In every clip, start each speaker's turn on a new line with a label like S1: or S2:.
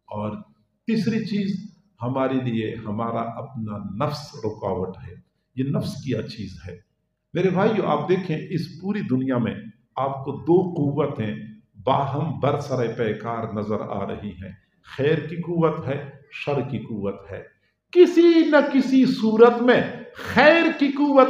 S1: اور تیسری چیز ہمارے لیے ہمارا اپنا نفس رکاوٹ ہے، یہ نفس کیا چیز ہے۔ میرے بھائیو، آپ دیکھیں اس پوری دنیا میں آپ کو دو قوتیں باہم برسر پیکار نظر آ رہی ہیں، خیر کی قوت ہے، شر کی قوت ہے۔ کسی نہ کسی صورت میں خیر کی قوت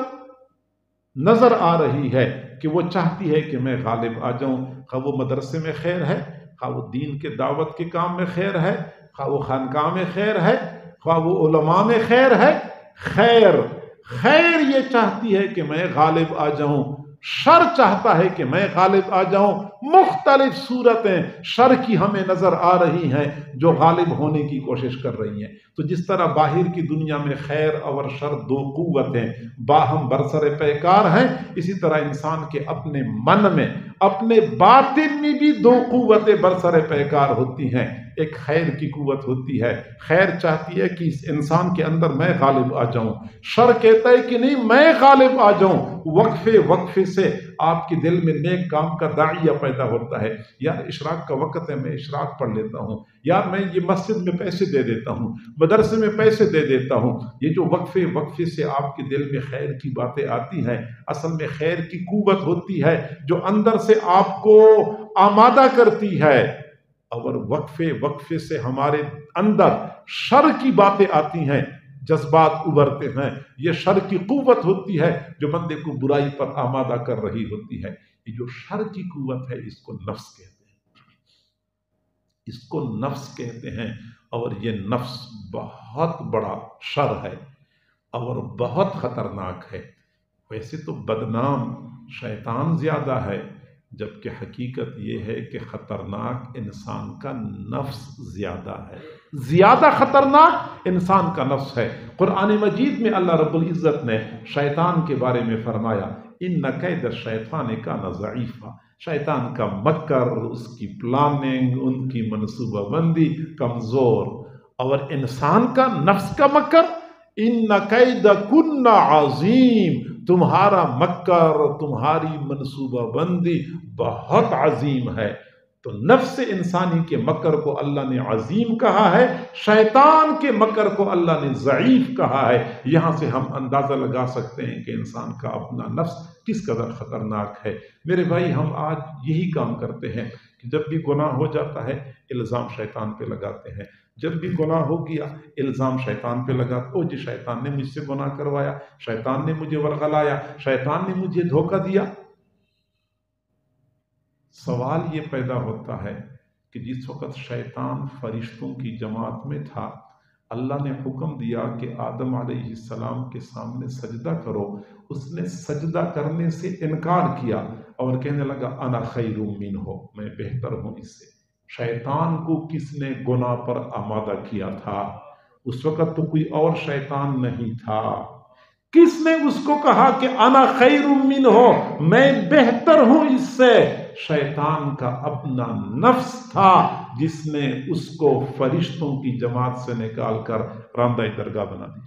S1: نظر آ رہی ہے کہ وہ چاہتی ہے کہ میں غالب آ جاؤں، خواہ وہ مدرسے میں خیر ہے، خواہ وہ دین کے دعوت کے کام میں خیر ہے، خواہ وہ خانقاہ میں خیر ہے، خواہ وہ علماء میں خیر ہے۔ خیر یہ چاہتی ہے کہ میں غالب آ جاؤں، شر چاہتا ہے کہ میں غالب آ جاؤں۔ مختلف صورتیں شر کی ہمیں نظر آ رہی ہیں جو غالب ہونے کی کوشش کر رہی ہیں۔ تو جس طرح باہر کی دنیا میں خیر اور شر دو قوتیں باہم برسر پیکار ہیں، اسی طرح انسان کے اپنے من میں، اپنے باطن میں بھی دو قوتیں برسر پیکار ہوتی ہیں۔ ایک خیر کی قوت ہوتی ہے، خیر چاہتی ہے کہ اس انسان کے اندر میں غالب آ جاؤں، شر کہتا ہے کہ نہیں میں غالب آ جاؤں۔ وقفے سے آپ کے دل میں نیک کام کا داعیہ پیدا ہوتا ہے، یار اشراق کا وقت ہے، میں اشراق پڑھ لیتا ہوں، یار میں یہ مسجد میں پیسے دے دیتا ہوں، مدرسے میں پیسے دے دیتا ہوں۔ یہ جو وقفے سے آپ کے دل میں خیر کی باتیں آتی ہیں، اصل میں خیر کی قوت ہوتی ہے جو اندر سے آپ کو آمادہ کرتی ہے۔ اور وقفے سے ہمارے اندر شر کی باتیں آتی ہیں، جذبات ابھرتے ہیں، یہ شر کی قوت ہوتی ہے جو بندے کو برائی پر آمادہ کر رہی ہوتی ہے۔ یہ جو شر کی قوت ہے اس کو نفس کہتے ہیں، اس کو نفس کہتے ہیں، اور یہ نفس بہت بڑا شر ہے اور بہت خطرناک ہے۔ ویسے تو بدنام شیطان زیادہ ہے، جبکہ حقیقت یہ ہے کہ خطرناک انسان کا نفس زیادہ ہے، زیادہ خطرناک انسان کا نفس ہے۔ قرآن مجید میں اللہ رب العزت نے شیطان کے بارے میں فرمایا ان کید الشیطان کان ضعیفا، شیطان کا مکر، اس کی پلاننگ، ان کی منصوبہ بندی کمزور، اور انسان کا نفس کا مکر ان کیدکن عظیم، تمہارا مکر، تمہاری منصوبہ بندی بہت عظیم ہے۔ تو نفس انسانی کے مکر کو اللہ نے عظیم کہا ہے، شیطان کے مکر کو اللہ نے ضعیف کہا ہے۔ یہاں سے ہم اندازہ لگا سکتے ہیں کہ انسان کا اپنا نفس کس قدر خطرناک ہے۔ میرے بھائی، ہم آج یہی کام کرتے ہیں کہ جب بھی گناہ ہو جاتا ہے الزام شیطان پہ لگاتے ہیں، جب بھی گناہ ہو گیا الزام شیطان پہ لگاتے، او جی شیطان نے مجھ سے گناہ کروایا، شیطان نے مجھے ورغلایا، شیطان نے مجھے دھوکہ دیا۔ سوال یہ پیدا ہوتا ہے کہ جس وقت شیطان فرشتوں کی جماعت میں تھا، اللہ نے حکم دیا کہ آدم علیہ السلام کے سامنے سجدہ کرو، اس نے سجدہ کرنے سے انکار کیا اور کہنے لگا انا خیر منہ، میں بہتر ہوں اس سے۔ شیطان کو کس نے گناہ پر آمادہ کیا تھا؟ اس وقت تو کوئی اور شیطان نہیں تھا۔ کس نے اس کو کہا کہ انا خیر منہ، میں بہتر ہوں اس سے؟ شیطان کا اپنا نفس تھا جس نے اس کو فرشتوں کی جماعت سے نکال کر راندہ درگاہ بنا دیا۔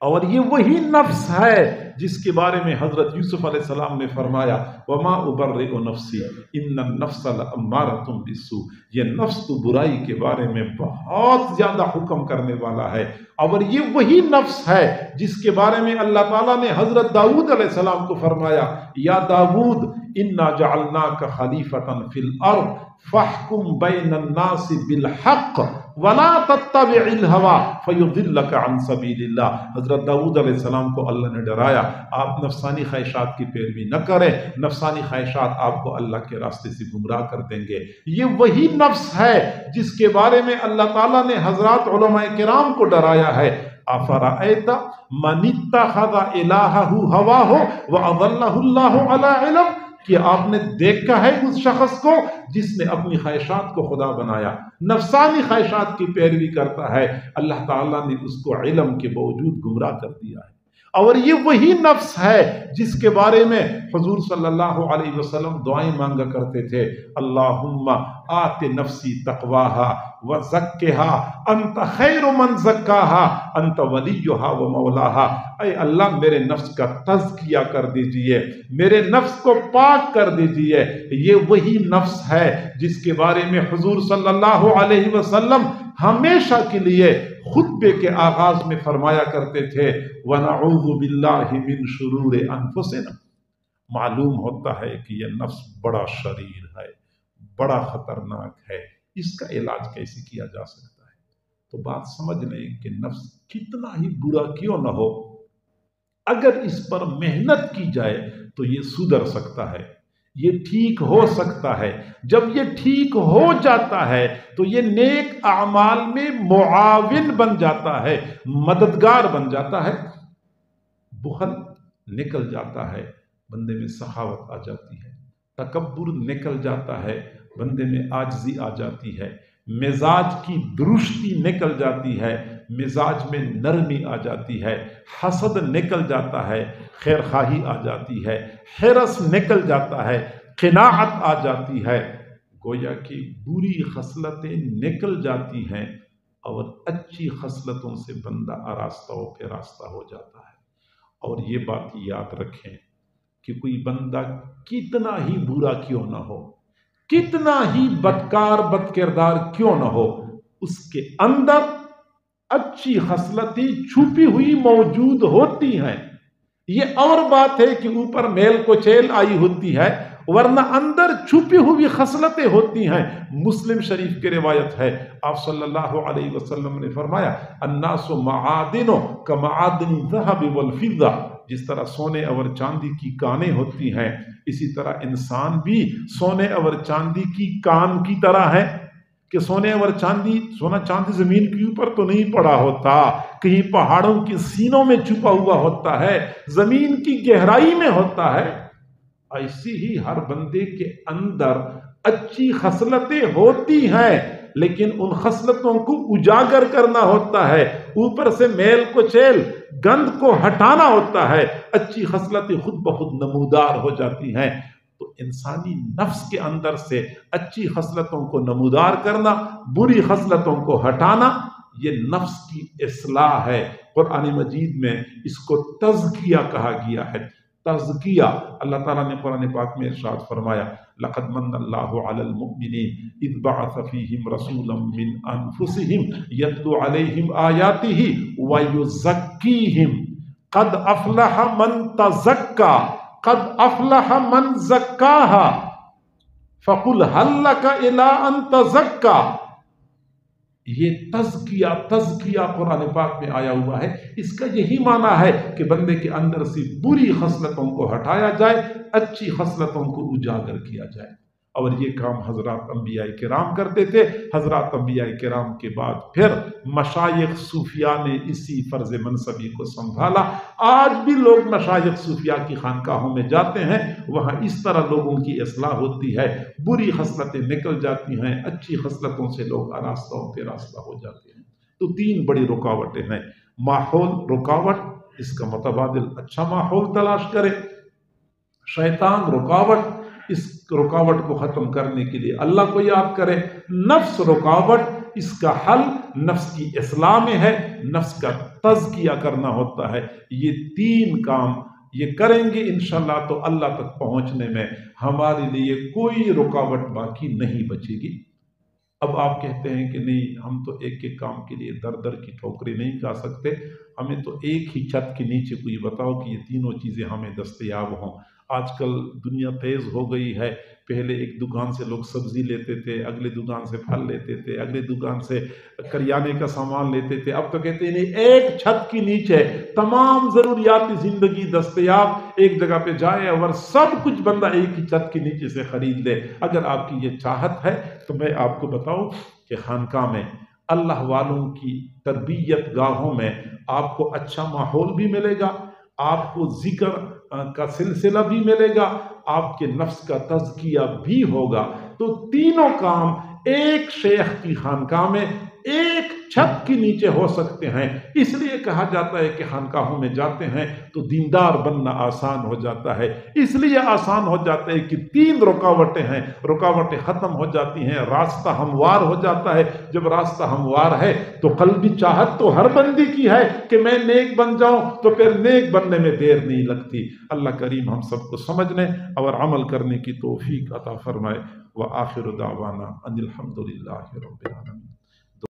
S1: اور یہ وہی نفس ہے جس کے بارے میں حضرت یوسف علیہ السلام نے فرمایا وما ابرئ نفسی ان النفس لامارۃ بالسوء، یہ نفس تو برائی کے بارے میں بہت زیادہ حکم کرنے والا ہے۔ اور یہ وہی نفس ہے جس کے بارے میں اللہ تعالیٰ نے حضرت داؤد علیہ السلام کو فرمایا یا داؤد انا جعلناک خلیفۃ فی الارض فاحکم بین الناس بالحق ولا تتبع الہوی فیضلک عن سبیل اللہ۔ حضرت داؤد علیہ السلام کو اللہ نے ڈرایا آپ نفسانی خواہشات کی پیروی نہ کریں، نفسانی خواہشات آپ کو اللہ کے راستے سے گمراہ کر دیں گے۔ یہ وہی نفس ہے جس کے بارے میں اللہ تعالیٰ نے حضرات علماء کرام کو ڈرایا ہے افرأیت من اتخذ الہہ ہواہ واضلہ اللہ علی علم، کہ آپ نے دیکھا ہے اس شخص کو جس نے اپنی خواہشات کو خدا بنایا، نفسانی خواہشات کی پیروی کرتا ہے، اللہ تعالیٰ نے اس کو علم کے باوجود گمراہ کر دیا ہے۔ اور یہ وہی نفس ہے جس کے بارے میں حضور صلی اللہ علیہ وسلم دعائیں مانگا کرتے تھے، اللہم آت نفسی تقواہا وزکھا انت خیر من زکاہا انت ولیہا و مولاہا۔ اے اللہ میرے نفس کا تزکیہ کر دیجئے، میرے نفس کو پاک کر دیجئے۔ یہ وہی نفس ہے جس کے بارے میں حضور صلی اللہ علیہ وسلم ہمیشہ کے لیے خطبے کے آغاز میں فرمایا کرتے تھے، وَنَعُوذُ بِاللَّهِ مِن شُرُورِ أَنفُسِنَا۔ معلوم ہوتا ہے کہ یہ نفس بڑا شریر ہے، بڑا خطرناک ہے، اس کا علاج کیسے کیا جا سکتا ہے؟ تو بات سمجھ لیں کہ نفس کتنا ہی برا کیوں نہ ہو، اگر اس پر محنت کی جائے تو یہ سدھر سکتا ہے، یہ ٹھیک ہو سکتا ہے۔ جب یہ ٹھیک ہو جاتا ہے تو یہ نیک اعمال میں معاون بن جاتا ہے، مددگار بن جاتا ہے۔ بخل نکل جاتا ہے، بندے میں سخاوت آ جاتی ہے۔ تکبر نکل جاتا ہے، بندے میں عاجزی آ جاتی ہے۔ مزاج کی درستی نکل جاتی ہے، مزاج میں نرمی آ جاتی ہے۔ حسد نکل جاتا ہے، خیر خواہی آ جاتی ہے۔ حرص نکل جاتا ہے، قناعت آ جاتی ہے۔ گویا کہ بری خصلتیں نکل جاتی ہیں اور اچھی خصلتوں سے بندہ آراستہ ہو کے راستہ ہو جاتا ہے۔ اور یہ بات یاد رکھیں کہ کوئی بندہ کتنا ہی برا کیوں نہ ہو، کتنا ہی بدکار بد کردار کیوں نہ ہو، اس کے اندر اچھی خصلتیں چھپی ہوئی موجود ہوتی ہیں۔ یہ اور بات ہے کہ اوپر میل کچیل آئی ہوتی ہے، ورنہ اندر چھپی ہوئی خصلتیں ہوتی ہیں۔ مسلم شریف کی روایت ہے، آپ صلی اللہ علیہ وسلم نے فرمایا، الناس معادن کمعادن الذهب والفضہ۔ جس طرح سونے اور چاندی کی کانیں ہوتی ہیں، اسی طرح انسان بھی سونے اور چاندی کی کان کی طرح ہے کہ سونا چاندی زمین کے اوپر تو نہیں پڑا ہوتا، کہیں پہاڑوں کی سینوں میں چھپا ہوا ہوتا ہے، زمین کی گہرائی میں ہوتا ہے۔ ایسی ہی ہر بندے کے اندر اچھی خصلتیں ہوتی ہیں، لیکن ان خصلتوں کو اجاگر کرنا ہوتا ہے، اوپر سے میل کچیل گند کو ہٹانا ہوتا ہے، اچھی خصلتیں خود بخود نمودار ہو جاتی ہیں۔ تو انسانی نفس کے اندر سے اچھی خصلتوں کو نمودار کرنا، بری خصلتوں کو ہٹانا، یہ نفس کی اصلاح ہے۔ قرآن مجید میں اس کو تزکیہ کہا گیا ہے۔ تزکیہ، اللہ تعالیٰ نے قرآن پاک میں ارشاد فرمایا، لقد من اللہ علی المؤمنین اذ بعث فیہم رسولا من انفسہم یتلو علیہم آیاتہ ویزکیہم قد افلح من تزکا قد افلح من زکاہا فقل هل لک الی ان تزکا۔ یہ تزکیہ قرآن پاک میں آیا ہوا ہے، اس کا یہی معنی ہے کہ بندے کے اندر سے بری خصلتوں کو ہٹایا جائے، اچھی خصلتوں کو اجاگر کیا جائے۔ اور یہ کام حضرات انبیاء کرام کرتے تھے۔ حضرات انبیاء کرام کے بعد پھر مشائخ صوفیاء نے اسی فرض منصبی کو سنبھالا۔ آج بھی لوگ مشائخ صوفیاء کی خانقاہوں میں جاتے ہیں، وہاں اس طرح لوگوں کی اصلاح ہوتی ہے، بری خصلتیں نکل جاتی ہیں، اچھی خصلتوں سے لوگ آراستہ ہو کے راستہ ہو جاتے ہیں۔ تو تین بڑی رکاوٹیں ہیں۔ ماحول رکاوٹ، اس کا متبادل اچھا ماحول تلاش کرے۔ شیطان رکاوٹ، اس رکاوٹ کو ختم کرنے کے لیے اللہ کو یاد کرے۔ نفس رکاوٹ، اس کا حل نفس کی اصلاح میں ہے، نفس کا تزکیہ کرنا ہوتا ہے۔ یہ تین کام یہ کریں گے انشاءاللہ تو اللہ تک پہنچنے میں ہمارے لیے کوئی رکاوٹ باقی نہیں بچے گی۔ اب آپ کہتے ہیں کہ نہیں، ہم تو ایک ایک کام کے لیے در در کی ٹھوکریں نہیں کھا سکتے، ہمیں تو ایک ہی چھت کے نیچے کوئی بتاؤ کہ یہ تینوں چیزیں ہمیں دستیاب ہوں۔ آج کل دنیا تیز ہو گئی ہے، پہلے ایک دکان سے لوگ سبزی لیتے تھے، اگلے دکان سے پھل لیتے تھے، اگلے دکان سے کریانے کا سامان لیتے تھے، اب تو کہتے ہیں نہیں، ایک چھت کے نیچے تمام ضروریات زندگی دستیاب، ایک جگہ پہ جائے اور سب کچھ بندہ ایک ہی چھت کے نیچے سے خرید لے۔ اگر آپ کی یہ چاہت ہے تو میں آپ کو بتاؤں کہ خانقاہ میں، اللہ والوں کی تربیت گاہوں میں آپ کو اچھا ماحول بھی ملے گا، آپ کو ذکر کا سلسلہ بھی ملے گا، آپ کے نفس کا تزکیہ بھی ہوگا۔ تو تینوں کام ایک شیخ کی خانقاہ میں، ایک چھت کے نیچے ہو سکتے ہیں۔ اس لیے کہا جاتا ہے کہ خانقاہوں میں جاتے ہیں تو دیندار بننا آسان ہو جاتا ہے، اس لیے آسان ہو جاتا ہے کہ 3 رکاوٹیں ہیں، رکاوٹیں ختم ہو جاتی ہیں، راستہ ہموار ہو جاتا ہے۔ جب راستہ ہموار ہے تو قلبی چاہت تو ہر بندی کی ہے کہ میں نیک بن جاؤں، تو پھر نیک بننے میں دیر نہیں لگتی۔ اللہ کریم ہم سب کو سمجھنے اور عمل کرنے کی توفیق عطا فرمائے۔ وآخر دعوانا ان الحمد للہ رب العالمین۔